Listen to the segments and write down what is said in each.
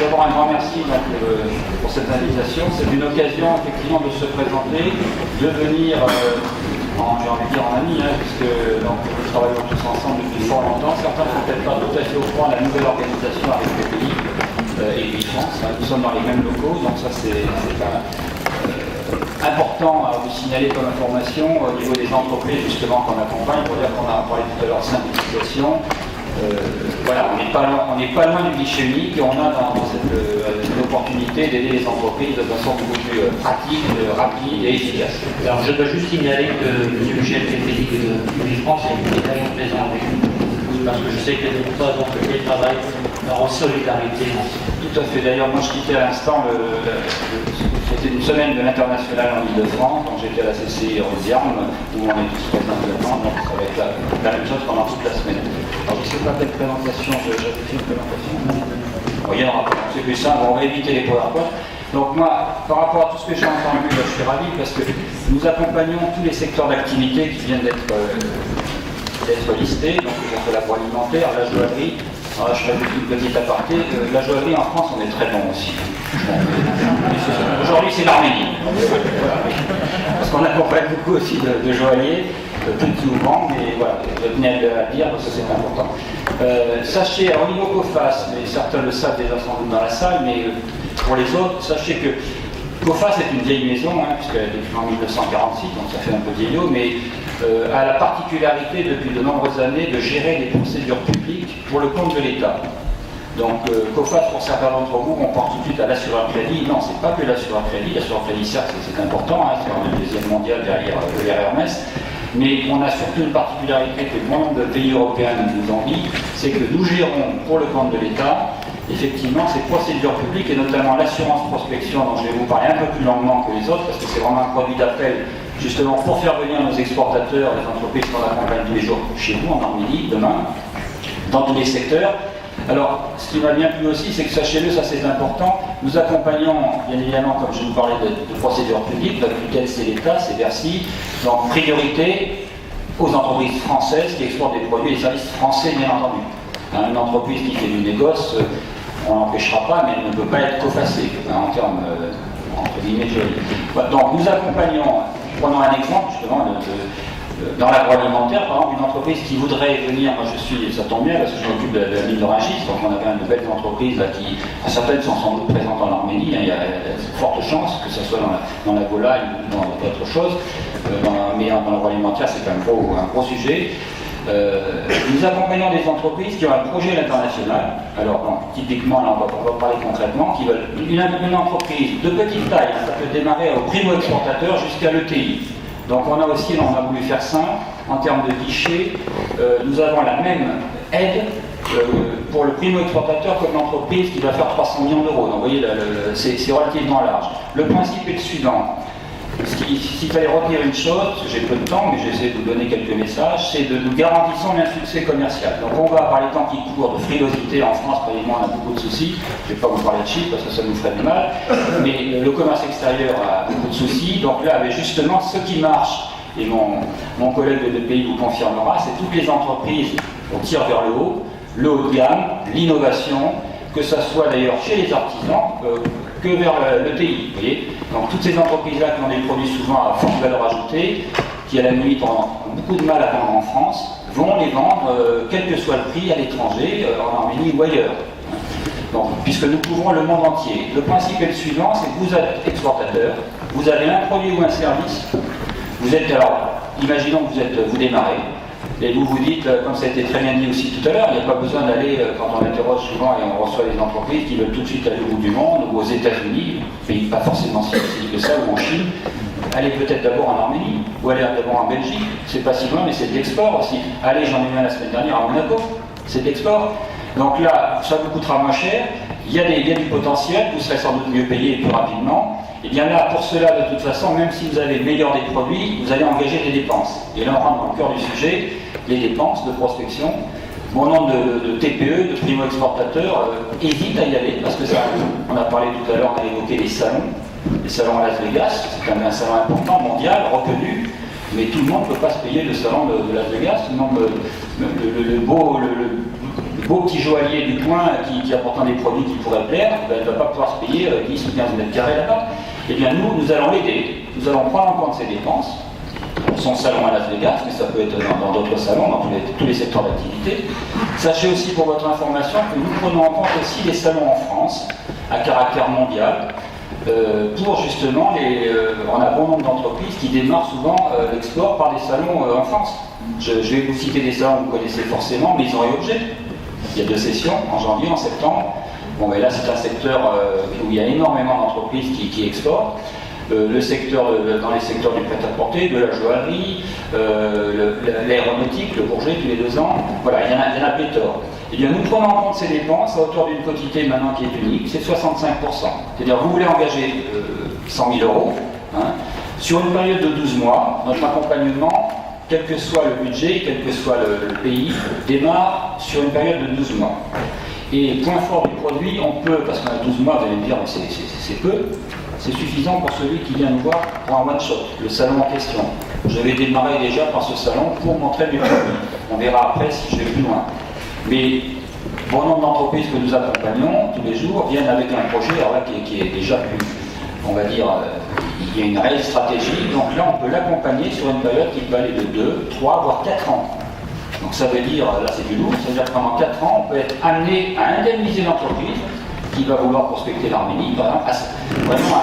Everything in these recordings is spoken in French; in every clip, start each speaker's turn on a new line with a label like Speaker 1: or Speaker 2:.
Speaker 1: d'abord un grand merci donc, pour cette invitation. C'est une occasion effectivement de se présenter, de venir, j'ai envie de dire en ami, puisque donc, nous travaillons tous ensemble depuis fort longtemps. Certains ne sont peut-être pas tout à fait au courant de la nouvelle organisation avec les pays et puis France. Nous sommes dans les mêmes locaux, donc ça c'est important à vous signaler comme information au niveau des entreprises justement qu'on accompagne, pour dire qu'on a parlé tout à l'heure de simplification. Voilà, on n'est pas loin du guichet unique et on a dans cette opportunité d'aider les entreprises de façon beaucoup plus pratique, rapide et efficace.
Speaker 2: Alors je dois juste signaler que M. Michel Féfélic de France est également présent avec nous, parce que je sais qu'il y a des trois entreprises qui travaillent en solidarité.
Speaker 1: Tout à fait. D'ailleurs, moi je quittais à l'instant c'était une semaine de l'international en Ile-de-France, donc j'étais à la CCI Rosiarme, où on est tous présents maintenant, donc ça va être la même chose pendant toute la semaine. Alors je ne sais pas quelle présentation, j'avais fait une présentation. Bon, il y en aura pas, c'est plus simple, on va éviter les PowerPoint. Donc moi, par rapport à tout ce que j'ai entendu, je suis ravi parce que nous accompagnons tous les secteurs d'activité qui viennent d'être listés, donc que ce soit l'agroalimentaire, la joaillerie. Alors, je ferai une petite aparté. La joaillerie en France, on est très bon aussi. Aujourd'hui, c'est l'Arménie. Parce qu'on accompagne beaucoup aussi de joailliers, petits ou grands, mais voilà, je tenais à le dire parce que c'est important. Sachez, au niveau COFAS, mais certains le savent déjà sans doute dans la salle, mais pour les autres, sachez que COFAS est une vieille maison, puisqu'elle est depuis en 1946, donc ça fait un peu vieillot, mais a la particularité depuis de nombreuses années de gérer les procédures publiques pour le compte de l'État. Donc COFAS, pour certains d'entre vous, on pense tout de suite à l'assureur crédit. Non, c'est pas que l'assureur crédit. L'assureur crédit, certes, c'est important, c'est en deuxième mondial derrière Hermès. Mais on a surtout une particularité que le nombre de pays européens nous envie, c'est que nous gérons pour le compte de l'État effectivement ces procédures publiques et notamment l'assurance prospection dont je vais vous parler un peu plus longuement que les autres parce que c'est vraiment un produit d'appel justement pour faire venir nos exportateurs, les entreprises qu'on accompagne tous les jours chez vous en Arménie, demain, dans tous les secteurs. Alors, ce qui m'a bien plu aussi, c'est que sachez-le, ça c'est important, nous accompagnons, bien évidemment, comme je vous parlais de procédures publiques, laquelle c'est l'État, c'est Bercy, donc priorité aux entreprises françaises qui exportent des produits et des services français, bien entendu. Une entreprise qui fait du négoce, on n'empêchera pas, mais elle ne peut pas être cofassée, en termes, entre guillemets, jolis. Donc, nous accompagnons, prenons un exemple, justement, dans l'agroalimentaire, par exemple, une entreprise qui voudrait venir, moi ça tombe bien parce que je m'occupe de la ville de Rungis, donc on a quand même de belles entreprises là qui, certaines sont sans doute présentes en Arménie, il y a de fortes chances que ce soit dans la volaille ou dans d'autres choses, mais dans l'agroalimentaire c'est quand même un gros sujet. Nous accompagnons des entreprises qui ont un projet à l'international. Alors, typiquement, là, on va parler concrètement, qui veulent une entreprise de petite taille, ça peut démarrer au primo-exportateur jusqu'à l'ETI. Donc on a aussi, on a voulu faire simple, en termes de guichet, nous avons la même aide pour le primo-exportateur comme l'entreprise qui va faire 300 millions d'euros. Donc vous voyez, c'est relativement large. Le principe est le suivant. S'il fallait retenir une chose, parce que j'ai peu de temps, mais j'essaie de vous donner quelques messages, c'est de nous garantissons un succès commercial. Donc on va, par les temps qui courent, de frilosité en France, premièrement, on a beaucoup de soucis. Je ne vais pas vous parler de chiffres parce que ça nous ferait du mal, mais le commerce extérieur a beaucoup de soucis. Donc là, justement, ce qui marche, et mon collègue de pays vous confirmera, c'est toutes les entreprises, on tire vers le haut de gamme, l'innovation, que ce soit d'ailleurs chez les artisans, que vers le TI, vous voyez. Donc toutes ces entreprises-là qui ont des produits souvent à forte valeur ajoutée, qui à la limite ont beaucoup de mal à vendre en France, vont les vendre, quel que soit le prix, à l'étranger, en Arménie ou ailleurs. Donc, puisque nous couvrons le monde entier. Le principe est le suivant, c'est que vous êtes exportateur, vous avez un produit ou un service, vous êtes, alors, imaginons que vous démarrez, et vous dites, comme ça a été très bien dit aussi tout à l'heure, il n'y a pas besoin d'aller, quand on interroge souvent et on reçoit des entreprises qui veulent tout de suite aller au bout du monde, ou aux États-Unis, pays pas forcément si facile que ça, ou en Chine, allez peut-être d'abord en Arménie, ou allez d'abord en Belgique, c'est pas si loin, mais c'est de l'export aussi. Allez, j'en ai eu un la semaine dernière à Monaco, c'est de l'export. Donc là, ça vous coûtera moins cher, il y a du potentiel, vous serez sans doute mieux payé plus rapidement. Et bien là, pour cela, de toute façon, même si vous avez le meilleur des produits, vous allez engager des dépenses. Et là, on rentre dans le cœur du sujet, les dépenses de prospection. Bon nombre de TPE, de primo-exportateurs, hésitent à y aller, parce que ça, on a parlé tout à l'heure, on a évoqué les salons à Las Vegas, c'est quand même un salon important, mondial, reconnu, mais tout le monde ne peut pas se payer le salon de Las Vegas, tout le monde, le beau petit joaillier du coin qui apportant des produits qui pourraient plaire, ben, ne va pas pouvoir se payer 10 ou 15 mètres carrés là-bas. Eh bien nous allons l'aider, nous allons prendre en compte ses dépenses. Son salon à Las Vegas, mais ça peut être dans d'autres salons, dans tous les secteurs d'activité. Sachez aussi pour votre information que nous prenons en compte aussi les salons en France, à caractère mondial, pour justement, on a bon nombre d'entreprises qui démarrent souvent l'export par des salons en France. Je vais vous citer des salons que vous connaissez forcément, Maison et Objets. Il y a 2 sessions, en janvier, en septembre. Bon, mais là, c'est un secteur où il y a énormément d'entreprises qui exportent. Le secteur, dans les secteurs du prêt-à-porter, de la joaillerie, l'aéronautique, le Bourget tous les 2 ans. Voilà, il y en a pléthore. Eh bien, nous prenons en compte ces dépenses à hauteur d'une quotité maintenant qui est unique, c'est 65%. C'est-à-dire, vous voulez engager 100 000 euros, hein, sur une période de 12 mois, notre accompagnement, quel que soit le budget, quel que soit le pays, démarre sur une période de 12 mois. Et point fort du produit, on peut, parce qu'on a 12 mois, vous allez me dire, c'est peu, c'est suffisant pour celui qui vient nous voir pour un one-shot, le salon en question. Je vais démarrer déjà par ce salon pour montrer mes produits. On verra après si je vais plus loin. Mais bon nombre d'entreprises que nous accompagnons tous les jours viennent avec un projet alors là, qui est déjà plus, on va dire, il y a une réelle stratégie. Donc là, on peut l'accompagner sur une période qui peut aller de 2, 3, voire 4 ans. Donc ça veut dire, là c'est du lourd, ça veut dire que pendant 4 ans, on peut être amené à indemniser l'entreprise qui va vouloir prospecter l'Arménie, par exemple. Vraiment,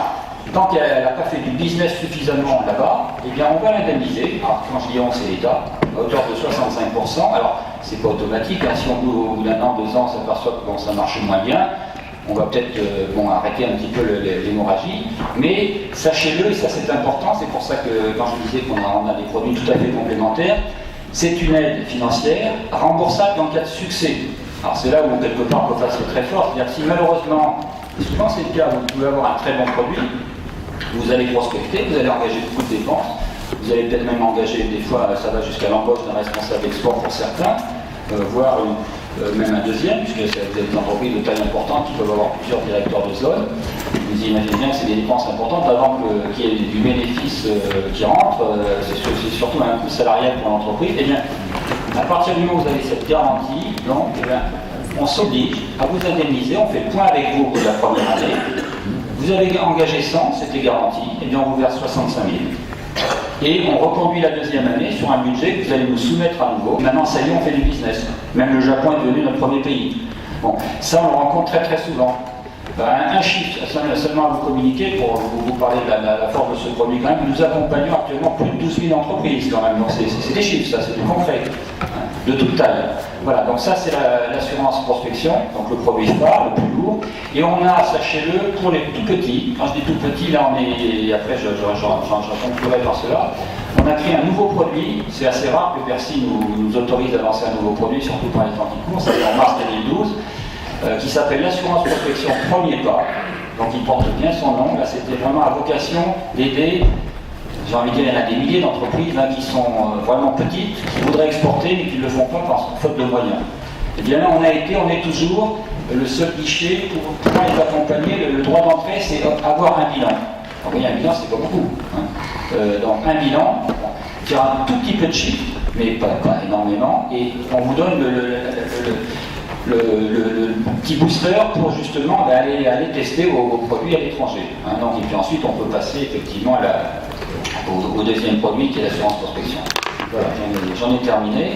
Speaker 1: tant qu'elle n'a pas fait du business suffisamment là-bas, eh bien on va l'indemniser. Alors, quand je dis on, c'est l'État, à hauteur de 65%. Alors, c'est pas automatique, hein. Si on au bout d'1 an, 2 ans, s'aperçoit que bon, ça marche moins bien, on va peut-être arrêter un petit peu l'hémorragie. Mais sachez-le, et ça c'est important, c'est pour ça que quand je disais qu'on a des produits tout à fait complémentaires, c'est une aide financière remboursable en cas de succès. Alors c'est là où quelque part Coface est très fort, c'est-à-dire si malheureusement, et souvent c'est le cas, vous pouvez avoir un très bon produit, vous allez prospecter, vous allez engager beaucoup de dépenses, vous allez peut-être même engager, des fois ça va jusqu'à l'embauche d'un responsable export pour certains, voire même un deuxième, puisque c'est des entreprises de taille importante qui peuvent avoir plusieurs directeurs de zone. Vous imaginez bien que c'est des dépenses importantes avant qu'il y ait du bénéfice qui rentre, c'est surtout un coût salarial pour l'entreprise. Et bien, à partir du moment où vous avez cette garantie, donc, eh bien, on s'oblige à vous indemniser, on fait le point avec vous pour la première année. Vous avez engagé 100, c'était garanti, et bien on vous verse 65 000. Et on reconduit la deuxième année sur un budget que vous allez nous soumettre à nouveau. Maintenant, ça y est, on fait du business. Même le Japon est devenu notre premier pays. Bon, ça, on le rencontre très très souvent. Un chiffre seulement à vous communiquer pour vous parler de la force de ce produit quand même. Nous accompagnons actuellement plus de 12 000 entreprises quand même. Donc c'est des chiffres, ça, c'est du concret, hein, de toute taille. Voilà, donc ça c'est l'assurance prospection, donc le produit phare, le plus lourd. Et on a, sachez-le, pour les tout petits, quand je dis tout petit, là on est, et après je conclurai par cela, on a créé un nouveau produit, c'est assez rare que Bercy nous autorise à lancer un nouveau produit, surtout pour les temps qui courent, ça fait en mars 2012. Qui s'appelle l'assurance prospection premier pas, donc il porte bien son nom. Là c'était vraiment à vocation d'aider, j'ai envie de dire, il y en a des milliers d'entreprises qui sont vraiment petites, qui voudraient exporter mais qui ne le font pas parce qu'on faute de moyens. Et bien là on est toujours le seul guichet pour pouvoir les accompagner. Le droit d'entrée c'est avoir un bilan. Alors oui, un bilan c'est pas beaucoup. Hein. Donc un bilan, qui a un tout petit peu de chiffres, mais pas énormément, et on vous donne le petit booster pour justement aller tester vos produits à l'étranger. Hein, donc, et puis ensuite, on peut passer effectivement au deuxième produit qui est l'assurance prospection. Voilà, j'en ai terminé.